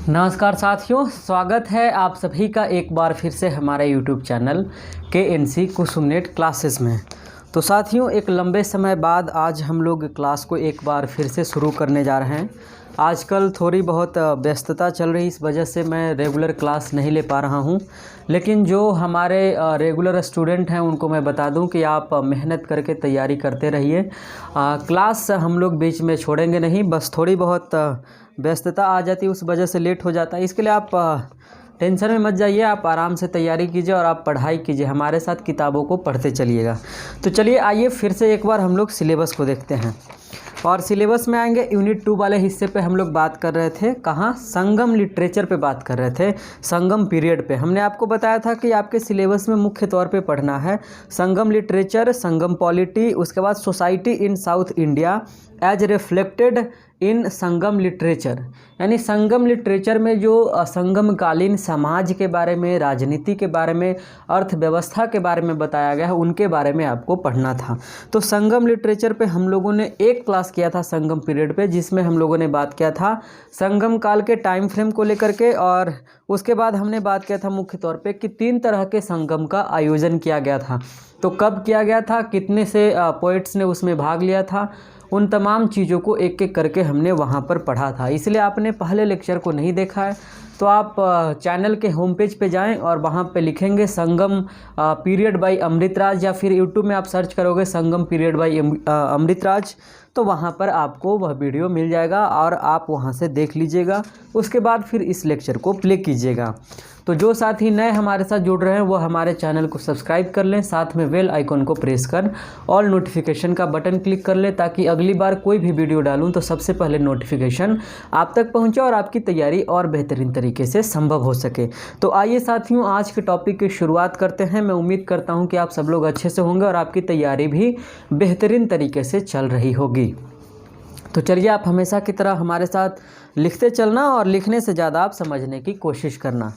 नमस्कार साथियों, स्वागत है आप सभी का एक बार फिर से हमारे YouTube चैनल KNC कुसुम क्लासेस में। तो साथियों, एक लंबे समय बाद आज हम लोग क्लास को एक बार फिर से शुरू करने जा रहे हैं। आजकल थोड़ी बहुत व्यस्तता चल रही, इस वजह से मैं रेगुलर क्लास नहीं ले पा रहा हूं। लेकिन जो हमारे रेगुलर स्टूडेंट हैं उनको मैं बता दूं कि आप मेहनत करके तैयारी करते रहिए। क्लास हम लोग बीच में छोड़ेंगे नहीं, बस थोड़ी बहुत व्यस्तता आ जाती है, उस वजह से लेट हो जाता है। इसके लिए आप टेंशन में मत जाइए, आप आराम से तैयारी कीजिए और आप पढ़ाई कीजिए, हमारे साथ किताबों को पढ़ते चलिएगा। तो चलिए आइए फिर से एक बार हम लोग सिलेबस को देखते हैं। और सिलेबस में आएंगे यूनिट 2 वाले हिस्से पे हम लोग बात कर रहे थे, कहाँ? संगम लिटरेचर पे बात कर रहे थे, संगम पीरियड पे। हमने आपको बताया था कि आपके सिलेबस में मुख्य तौर पे पढ़ना है संगम लिटरेचर, संगम पॉलिटी, उसके बाद society in South India as reflected in Sangam literature. यानी संगम लिटरेचर में जो संगमकालीन समाज के बारे में, राजनीति के बारे में, अर्थव्यवस्था के बारे में बताया गया है, उनके बारे में आपको पढ़ना था। तो संगम लिटरेचर पे हम लोगों ने एक क्लास किया था संगम पीरियड पे, जिसमें हम लोगों ने बात किया था संगम काल के टाइम फ्रेम को लेकर के। और उसके बाद हमने बात किया था मुख्य तौर पे कि 3 तरह के संगम का आयोजन किया गया था। तो कब किया गया था, कितने से पोइट्स ने उसमें भाग लिया था, उन तमाम चीज़ों को एक एक करके हमने वहाँ पर पढ़ा था। इसलिए आपने पहले लेक्चर को नहीं देखा है तो आप चैनल के होम पेज पे जाएं और वहाँ पे लिखेंगे संगम पीरियड बाय अमृतराज, या फिर यूट्यूब में आप सर्च करोगे संगम पीरियड बाय अमृतराज, तो वहाँ पर आपको वह वीडियो मिल जाएगा और आप वहाँ से देख लीजिएगा। उसके बाद फिर इस लेक्चर को प्ले कीजिएगा। तो जो साथी नए हमारे साथ जुड़ रहे हैं वो हमारे चैनल को सब्सक्राइब कर लें, साथ में बेल आइकन को प्रेस कर ऑल नोटिफिकेशन का बटन क्लिक कर लें, ताकि अगली बार कोई भी वीडियो डालूं तो सबसे पहले नोटिफिकेशन आप तक पहुंचे और आपकी तैयारी और बेहतरीन तरीके से संभव हो सके। तो आइए साथियों, आज के टॉपिक की शुरुआत करते हैं। मैं उम्मीद करता हूँ कि आप सब लोग अच्छे से होंगे और आपकी तैयारी भी बेहतरीन तरीके से चल रही होगी। तो चलिए, आप हमेशा की तरह हमारे साथ लिखते चलना और लिखने से ज़्यादा आप समझने की कोशिश करना।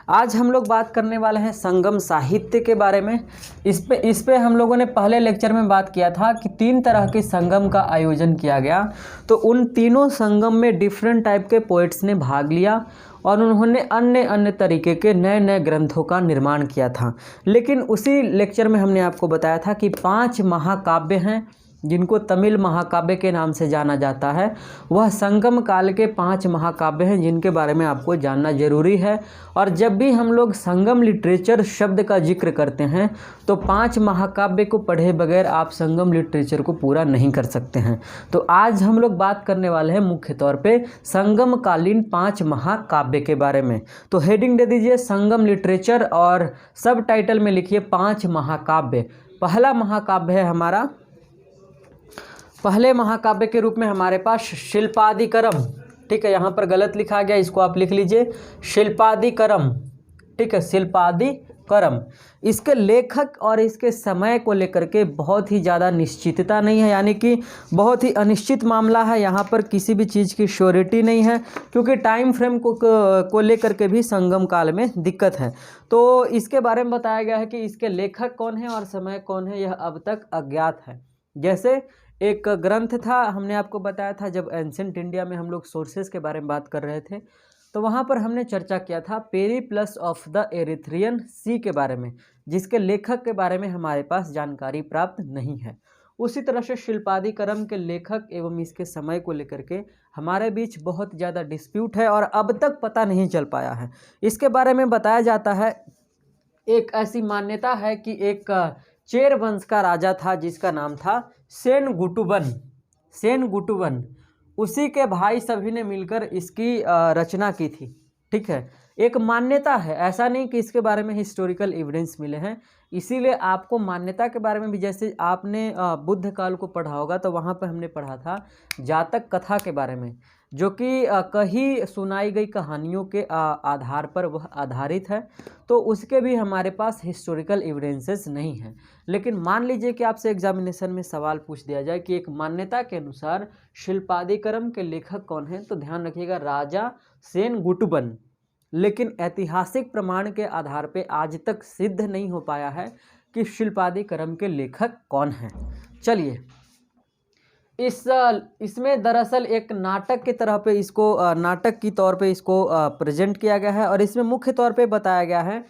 आज हम लोग बात करने वाले हैं संगम साहित्य के बारे में। इस पे हम लोगों ने पहले लेक्चर में बात किया था कि 3 तरह के संगम का आयोजन किया गया। तो उन तीनों संगम में डिफरेंट टाइप के पोइट्स ने भाग लिया और उन्होंने अन्य अन्य तरीके के नए नए ग्रंथों का निर्माण किया था। लेकिन उसी लेक्चर में हमने आपको बताया था कि 5 महाकाव्य हैं जिनको तमिल महाकाव्य के नाम से जाना जाता है। वह संगम काल के 5 महाकाव्य हैं जिनके बारे में आपको जानना जरूरी है। और जब भी हम लोग संगम लिटरेचर शब्द का जिक्र करते हैं तो 5 महाकाव्य को पढ़े बगैर आप संगम लिटरेचर को पूरा नहीं कर सकते हैं। तो आज हम लोग बात करने वाले हैं मुख्य तौर पे संगम कालीन 5 महाकाव्य के बारे में। तो हेडिंग दे दीजिए संगम लिटरेचर और सब टाइटल में लिखिए 5 महाकाव्य। पहला महाकाव्य है हमारा, पहले महाकाव्य के रूप में हमारे पास शिल्पादिकरम। ठीक है, यहाँ पर गलत लिखा गया, इसको आप लिख लीजिए शिल्पादिकरम। ठीक है, शिल्पादिकरम। इसके लेखक और इसके समय को लेकर के बहुत ही ज़्यादा निश्चितता नहीं है, यानी कि बहुत ही अनिश्चित मामला है। यहाँ पर किसी भी चीज़ की श्योरिटी नहीं है, क्योंकि टाइम फ्रेम को लेकर के भी संगम काल में दिक्कत है। तो इसके बारे में बताया गया है कि इसके लेखक कौन है और समय कौन है, यह अब तक अज्ञात है। जैसे एक ग्रंथ था, हमने आपको बताया था जब एंशिएंट इंडिया में हम लोग सोर्सेज के बारे में बात कर रहे थे, तो वहाँ पर हमने चर्चा किया था पेरिप्लस ऑफ द एरिथ्रियन सी के बारे में, जिसके लेखक के बारे में हमारे पास जानकारी प्राप्त नहीं है। उसी तरह से शिल्पादिकरम के लेखक एवं इसके समय को लेकर के हमारे बीच बहुत ज़्यादा डिस्प्यूट है और अब तक पता नहीं चल पाया है। इसके बारे में बताया जाता है, एक ऐसी मान्यता है कि एक चेर वंश का राजा था जिसका नाम था सेनगुटुबन। सेनगुटुबन, उसी के भाई सभी ने मिलकर इसकी रचना की थी। ठीक है, एक मान्यता है, ऐसा नहीं कि इसके बारे में हिस्टोरिकल एविडेंस मिले हैं। इसीलिए आपको मान्यता के बारे में भी, जैसे आपने बुद्ध काल को पढ़ा होगा तो वहाँ पर हमने पढ़ा था जातक कथा के बारे में, जो कि कहीं सुनाई गई कहानियों के आधार पर वह आधारित है। तो उसके भी हमारे पास हिस्टोरिकल एविडेंसेस नहीं हैं। लेकिन मान लीजिए कि आपसे एग्जामिनेशन में सवाल पूछ दिया जाए कि एक मान्यता के अनुसार शिल्पादिकरम के लेखक कौन हैं, तो ध्यान रखिएगा राजा सेनगुटुबन। लेकिन ऐतिहासिक प्रमाण के आधार पे आज तक सिद्ध नहीं हो पाया है कि शिल्पादिकरम के लेखक कौन हैं। चलिए, इसमें दरअसल एक नाटक की तरह पे इसको नाटक की तौर पे इसको प्रेजेंट किया गया है और इसमें मुख्य तौर पे बताया गया है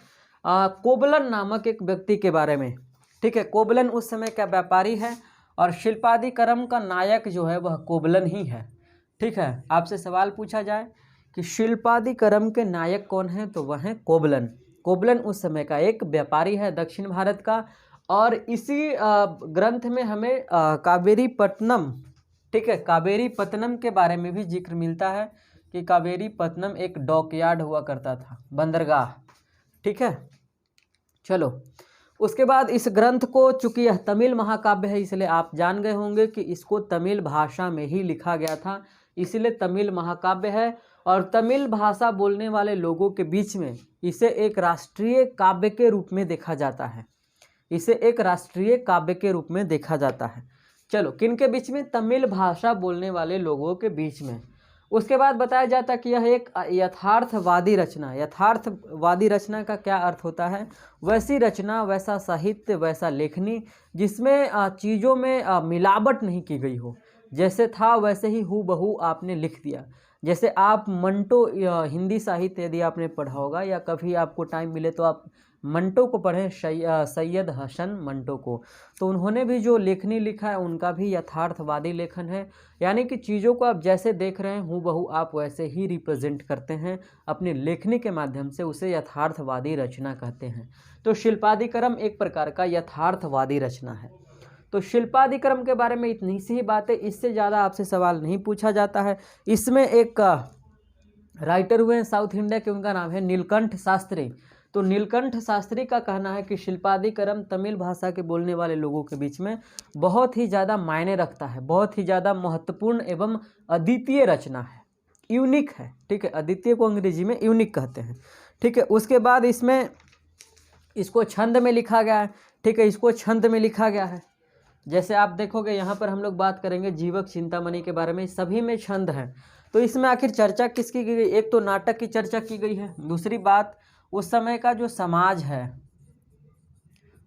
कोबलन नामक एक व्यक्ति के बारे में। ठीक है, कोबलन उस समय का व्यापारी है और शिल्पादिकरम का नायक जो है वह कोबलन ही है। ठीक है, आपसे सवाल पूछा जाए कि शिल्पादिकरम के नायक कौन हैं, तो वह हैं कोबलन। कोबलन उस समय का एक व्यापारी है दक्षिण भारत का। और इसी ग्रंथ में हमें कावेरीपट्टनम, ठीक है, कावेरीपट्टनम के बारे में भी जिक्र मिलता है कि कावेरीपट्टनम एक डॉकयार्ड हुआ करता था, बंदरगाह। ठीक है, चलो उसके बाद इस ग्रंथ को, चूंकि यह तमिल महाकाव्य है इसलिए आप जान गए होंगे कि इसको तमिल भाषा में ही लिखा गया था, इसलिए तमिल महाकाव्य है। और तमिल भाषा बोलने वाले लोगों के बीच में इसे एक राष्ट्रीय काव्य के रूप में देखा जाता है, इसे एक राष्ट्रीय काव्य के रूप में देखा जाता है। चलो, किन के बीच में? तमिल भाषा बोलने वाले लोगों के बीच में। उसके बाद बताया जाता है कि यह एक यथार्थवादी रचना। यथार्थवादी रचना का क्या अर्थ होता है? वैसी रचना, वैसा साहित्य, वैसा लेखनी जिसमें चीज़ों में मिलावट नहीं की गई हो, जैसे था वैसे ही हूबहू आपने लिख दिया। जैसे आप मंटो, हिंदी साहित्य यदि आपने पढ़ा होगा या कभी आपको टाइम मिले तो आप मंटो को पढ़ें, सैयद हसन मंटो को, तो उन्होंने भी जो लेखनी लिखा है उनका भी यथार्थवादी लेखन है। यानी कि चीज़ों को आप जैसे देख रहे हैं हूबहू आप वैसे ही रिप्रेजेंट करते हैं अपनी लेखनी के माध्यम से, उसे यथार्थवादी रचना कहते हैं। तो शिल्पादिकरम एक प्रकार का यथार्थवादी रचना है। तो शिल्पादिकरम के बारे में इतनी सी ही बात है, इससे ज़्यादा आपसे सवाल नहीं पूछा जाता है। इसमें एक राइटर हुए हैं साउथ इंडिया के, उनका नाम है नीलकंठ शास्त्री। तो नीलकंठ शास्त्री का कहना है कि शिल्पादिकरम तमिल भाषा के बोलने वाले लोगों के बीच में बहुत ही ज़्यादा मायने रखता है, बहुत ही ज़्यादा महत्वपूर्ण एवं अद्वितीय रचना है, यूनिक है। ठीक है, अद्वितीय को अंग्रेजी में यूनिक कहते हैं। ठीक है, उसके बाद इसमें इसको छंद में लिखा गया है। ठीक है, इसको छंद में लिखा गया है। जैसे आप देखोगे यहाँ पर हम लोग बात करेंगे जीवक चिंतामणि के बारे में, सभी में छंद है। तो इसमें आखिर चर्चा किसकी की गई? एक तो नाटक की चर्चा की गई है, दूसरी बात उस समय का जो समाज है,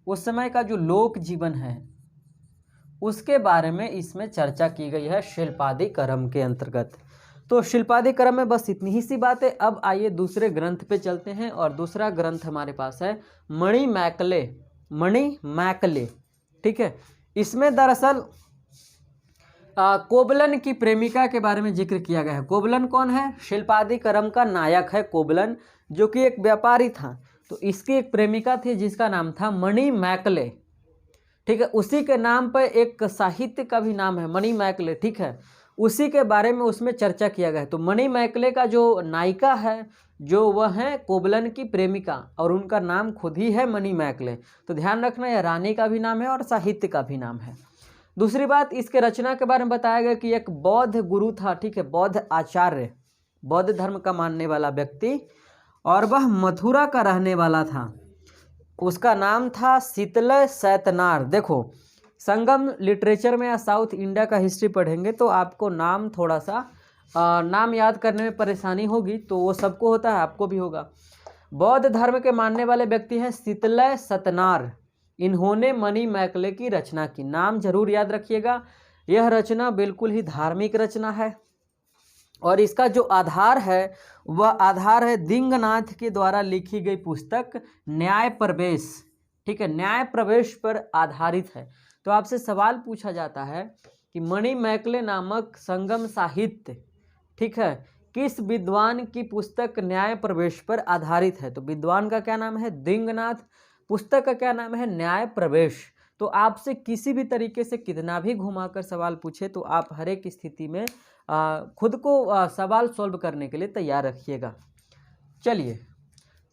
उस समय का जो लोक जीवन है, उसके बारे में इसमें चर्चा की गई है शिल्पादिकरम के अंतर्गत। तो शिल्पादिकरम में बस इतनी ही सी बात है। अब आइए दूसरे ग्रंथ पे चलते हैं और दूसरा ग्रंथ हमारे पास है मणिमैकले। मणिमैकले, ठीक है, इसमें दरअसल कोबलन की प्रेमिका के बारे में जिक्र किया गया है। कोबलन कौन है? शिल्पादिकरम का नायक है कोबलन, जो कि एक व्यापारी था। तो इसकी एक प्रेमिका थी जिसका नाम था मणिमैकले। ठीक है, उसी के नाम पर एक साहित्य का भी नाम है मणिमैकले। ठीक है, उसी के बारे में उसमें चर्चा किया गया है। तो मणिमैकले का जो नायिका है, जो वह है कोबलन की प्रेमिका, और उनका नाम खुद ही है मणिमैकले। तो ध्यान रखना, यह रानी का भी नाम है और साहित्य का भी नाम है। दूसरी बात, इसके रचना के बारे में बताया गया कि एक बौद्ध गुरु था। ठीक है, बौद्ध आचार्य, बौद्ध धर्म का मानने वाला व्यक्ति, और वह मथुरा का रहने वाला था। उसका नाम था शीतलय सैतनार। देखो, संगम लिटरेचर में या साउथ इंडिया का हिस्ट्री पढ़ेंगे तो आपको नाम थोड़ा सा नाम याद करने में परेशानी होगी, तो वो सबको होता है, आपको भी होगा। बौद्ध धर्म के मानने वाले व्यक्ति हैं शीतलय सतनार। इन्होंने मणिमैकले की रचना की। नाम जरूर याद रखिएगा। यह रचना बिल्कुल ही धार्मिक रचना है और इसका जो आधार है वह आधार है दिंगनाथ के द्वारा लिखी गई पुस्तक न्याय प्रवेश। ठीक है, न्याय प्रवेश पर आधारित है। तो आपसे सवाल पूछा जाता है कि मणिमैकले नामक संगम साहित्य, ठीक है, किस विद्वान की पुस्तक न्याय प्रवेश पर आधारित है? तो विद्वान का क्या नाम है? दिंगनाथ। पुस्तक का क्या नाम है? न्याय प्रवेश। तो आपसे किसी भी तरीके से कितना भी घुमाकर सवाल पूछे तो आप हर एक स्थिति में खुद को सवाल सॉल्व करने के लिए तैयार रखिएगा। चलिए,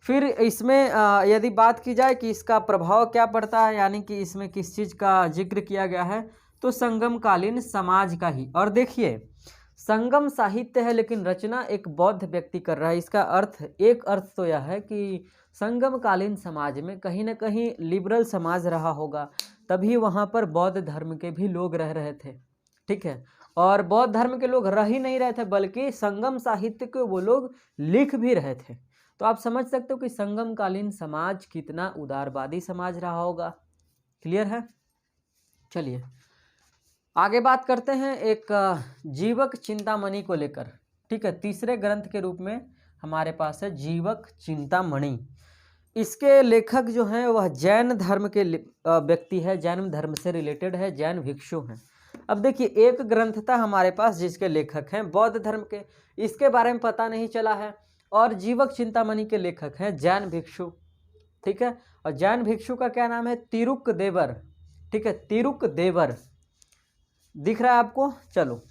फिर इसमें यदि बात की जाए कि इसका प्रभाव क्या पड़ता है, यानी कि इसमें किस चीज़ का जिक्र किया गया है, तो संगमकालीन समाज का ही। और देखिए, संगम साहित्य है लेकिन रचना एक बौद्ध व्यक्ति कर रहा है। इसका अर्थ, एक अर्थ तो यह है कि संगमकालीन समाज में कहीं ना कहीं लिबरल समाज रहा होगा, तभी वहाँ पर बौद्ध धर्म के भी लोग रह रहे थे। ठीक है, और बौद्ध धर्म के लोग रह ही नहीं रहे थे बल्कि संगम साहित्य को वो लोग लिख भी रहे थे। तो आप समझ सकते हो कि संगमकालीन समाज कितना उदारवादी समाज रहा होगा। क्लियर है? चलिए, आगे बात करते हैं एक जीवक चिंतामणि को लेकर। ठीक है, तीसरे ग्रंथ के रूप में हमारे पास है जीवक चिंतामणि। इसके लेखक जो हैं वह जैन धर्म के व्यक्ति है, जैन धर्म से रिलेटेड है, जैन भिक्षु हैं। अब देखिए, एक ग्रंथ था हमारे पास जिसके लेखक हैं बौद्ध धर्म के, इसके बारे में पता नहीं चला है, और जीवक चिंतामणि के लेखक हैं जैन भिक्षु। ठीक है, और जैन भिक्षु का क्या नाम है? तिरुक देवर। ठीक है, तिरुक देवर दिख रहा है आपको? चलो,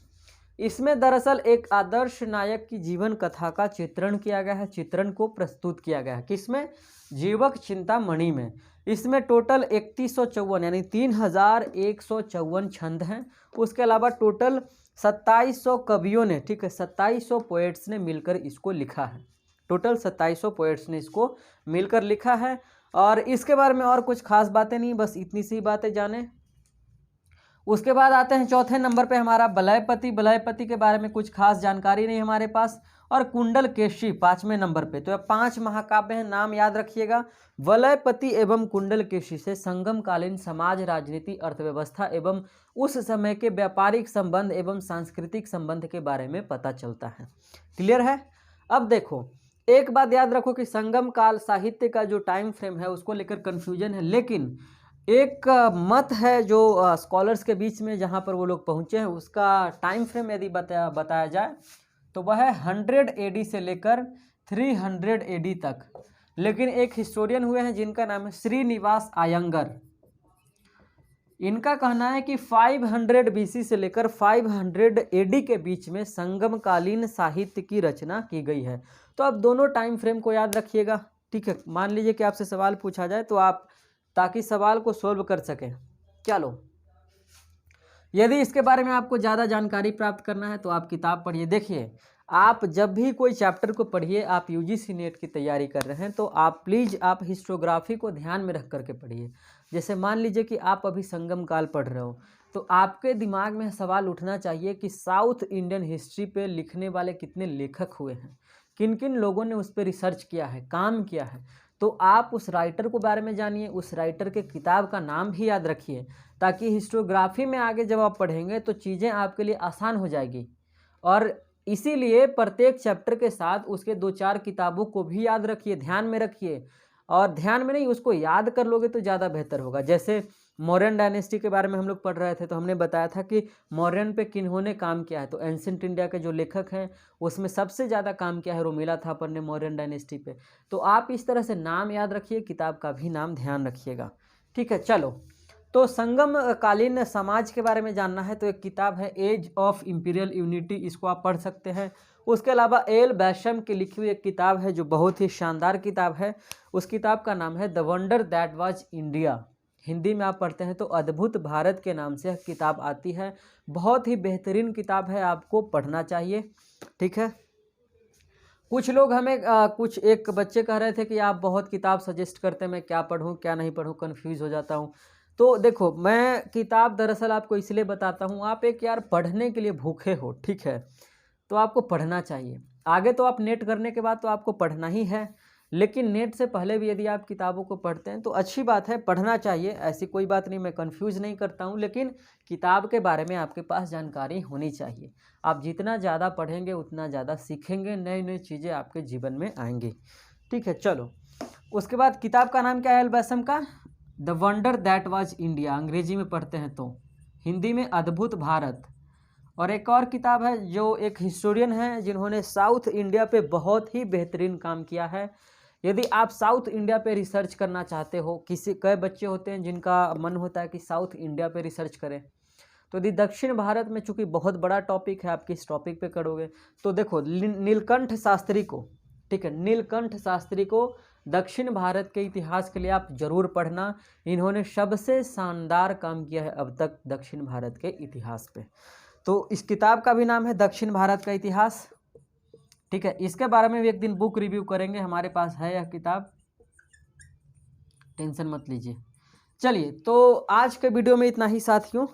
इसमें दरअसल एक आदर्श नायक की जीवन कथा का चित्रण किया गया है, चित्रण को प्रस्तुत किया गया है। किसमें? जीवक चिंतामणि में। इसमें टोटल 3154 यानी 3154 छंद हैं। उसके अलावा टोटल 2700 कवियों ने, ठीक है, 2700 पोएट्स ने मिलकर इसको लिखा है। टोटल 2700 पोएट्स ने इसको मिलकर लिखा है। और इसके बारे में और कुछ खास बातें नहीं, बस इतनी सी बातें जाने। उसके बाद आते हैं चौथे नंबर पे हमारा बलयपति। बलयपति के बारे में कुछ खास जानकारी नहीं हमारे पास। और कुंडलकेशी 5वें नंबर पे। तो ये 5 महाकाव्य हैं, नाम याद रखिएगा। वलयपति एवं कुंडलकेशी से संगमकालीन समाज, राजनीति, अर्थव्यवस्था एवं उस समय के व्यापारिक संबंध एवं सांस्कृतिक संबंध के बारे में पता चलता है। क्लियर है? अब देखो, एक बात याद रखो कि संगम काल साहित्य का जो टाइम फ्रेम है उसको लेकर कन्फ्यूजन है, लेकिन एक मत है जो स्कॉलर्स के बीच में जहाँ पर वो लोग पहुँचे हैं, उसका टाइम फ्रेम यदि बताया जाए तो वह है 100 AD से लेकर 300 AD तक। लेकिन एक हिस्टोरियन हुए हैं जिनका नाम है श्रीनिवास अयंगर। इनका कहना है कि 500 BC से लेकर 500 AD के बीच में संगमकालीन साहित्य की रचना की गई है। तो आप दोनों टाइम फ्रेम को याद रखिएगा। ठीक है, मान लीजिए कि आपसे सवाल पूछा जाए तो आप, ताकि सवाल को सोल्व कर सकें। चलो, यदि इसके बारे में आपको ज़्यादा जानकारी प्राप्त करना है तो आप किताब पढ़िए। देखिए, आप जब भी कोई चैप्टर को पढ़िए, आप UGC नेट की तैयारी कर रहे हैं तो आप प्लीज़ आप हिस्टोग्राफी को ध्यान में रख करके पढ़िए। जैसे मान लीजिए कि आप अभी संगम काल पढ़ रहे हो, तो आपके दिमाग में सवाल उठना चाहिए कि साउथ इंडियन हिस्ट्री पे लिखने वाले कितने लेखक हुए हैं, किन किन लोगों ने उस पर रिसर्च किया है, काम किया है। तो आप उस राइटर को बारे में जानिए, उस राइटर के किताब का नाम भी याद रखिए, ताकि हिस्टोग्राफी में आगे जब आप पढ़ेंगे तो चीज़ें आपके लिए आसान हो जाएगी। और इसीलिए प्रत्येक चैप्टर के साथ उसके 2-4 किताबों को भी याद रखिए, ध्यान में रखिए। और ध्यान में नहीं, उसको याद कर लोगे तो ज़्यादा बेहतर होगा। जैसे मौर्यन डायनेस्टी के बारे में हम लोग पढ़ रहे थे तो हमने बताया था कि मौर्यन पे किन्होंने काम किया है। तो एंशिएंट इंडिया के जो लेखक हैं उसमें सबसे ज़्यादा काम किया है रोमिला थापर ने मौर्यन डायनेस्टी पे। तो आप इस तरह से नाम याद रखिए, किताब का भी नाम ध्यान रखिएगा। ठीक है, चलो, तो संगमकालीन समाज के बारे में जानना है तो एक किताब है एज ऑफ इम्पीरियल यूनिटी, इसको आप पढ़ सकते हैं। उसके अलावा एल बैशम की लिखी हुई एक किताब है जो बहुत ही शानदार किताब है। उस किताब का नाम है the wonder that was India. Hindi में आप पढ़ते हैं तो अद्भुत भारत के नाम से किताब आती है। बहुत ही बेहतरीन किताब है, आपको पढ़ना चाहिए। ठीक है, कुछ लोग हमें कुछ एक बच्चे कह रहे थे कि आप बहुत किताब सजेस्ट करते हैं, मैं क्या पढ़ूं क्या नहीं पढ़ूं, कन्फ्यूज़ हो जाता हूं। तो देखो, मैं किताब दरअसल आपको इसलिए बताता हूं, आप एक यार पढ़ने के लिए भूखे हो, ठीक है, तो आपको पढ़ना चाहिए। आगे तो आप नेट करने के बाद तो आपको पढ़ना ही है, लेकिन नेट से पहले भी यदि आप किताबों को पढ़ते हैं तो अच्छी बात है, पढ़ना चाहिए, ऐसी कोई बात नहीं, मैं कंफ्यूज नहीं करता हूं। लेकिन किताब के बारे में आपके पास जानकारी होनी चाहिए। आप जितना ज़्यादा पढ़ेंगे उतना ज़्यादा सीखेंगे, नई नई चीज़ें आपके जीवन में आएंगी। ठीक है, चलो, उसके बाद किताब का नाम क्या है एल बैसम का? The wonder that was India, अंग्रेजी में पढ़ते हैं तो, हिंदी में अद्भुत भारत। और एक और किताब है जो एक हिस्टोरियन है जिन्होंने साउथ इंडिया पे बहुत ही बेहतरीन काम किया है। यदि आप साउथ इंडिया पे रिसर्च करना चाहते हो, कई बच्चे होते हैं जिनका मन होता है कि साउथ इंडिया पे रिसर्च करें, तो यदि दक्षिण भारत में चूँकि बहुत बड़ा टॉपिक है, आप किस टॉपिक पे करोगे, तो देखो नीलकंठ शास्त्री को, ठीक है, नीलकंठ शास्त्री को दक्षिण भारत के इतिहास के लिए आप जरूर पढ़ना। इन्होंने सबसे शानदार काम किया है अब तक दक्षिण भारत के इतिहास पे। तो इस किताब का भी नाम है दक्षिण भारत का इतिहास। ठीक है, इसके बारे में भी एक दिन बुक रिव्यू करेंगे, हमारे पास है यह किताब, टेंशन मत लीजिए। चलिए, तो आज के वीडियो में इतना ही साथियों।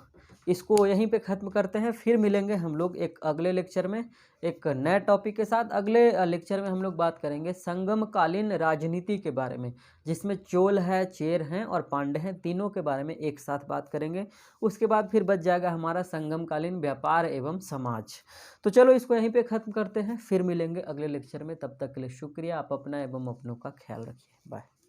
इसको यहीं पे ख़त्म करते हैं। फिर मिलेंगे हम लोग एक अगले लेक्चर में एक नए टॉपिक के साथ। अगले लेक्चर में हम लोग बात करेंगे संगमकालीन राजनीति के बारे में, जिसमें चोल है, चेर हैं और पांड्य हैं, तीनों के बारे में एक साथ बात करेंगे। उसके बाद फिर बच जाएगा हमारा संगमकालीन व्यापार एवं समाज। तो चलो इसको यहीं पे ख़त्म करते हैं, फिर मिलेंगे अगले लेक्चर में। तब तक के लिए शुक्रिया। आप अपना एवं अपनों का ख्याल रखिए। बाय।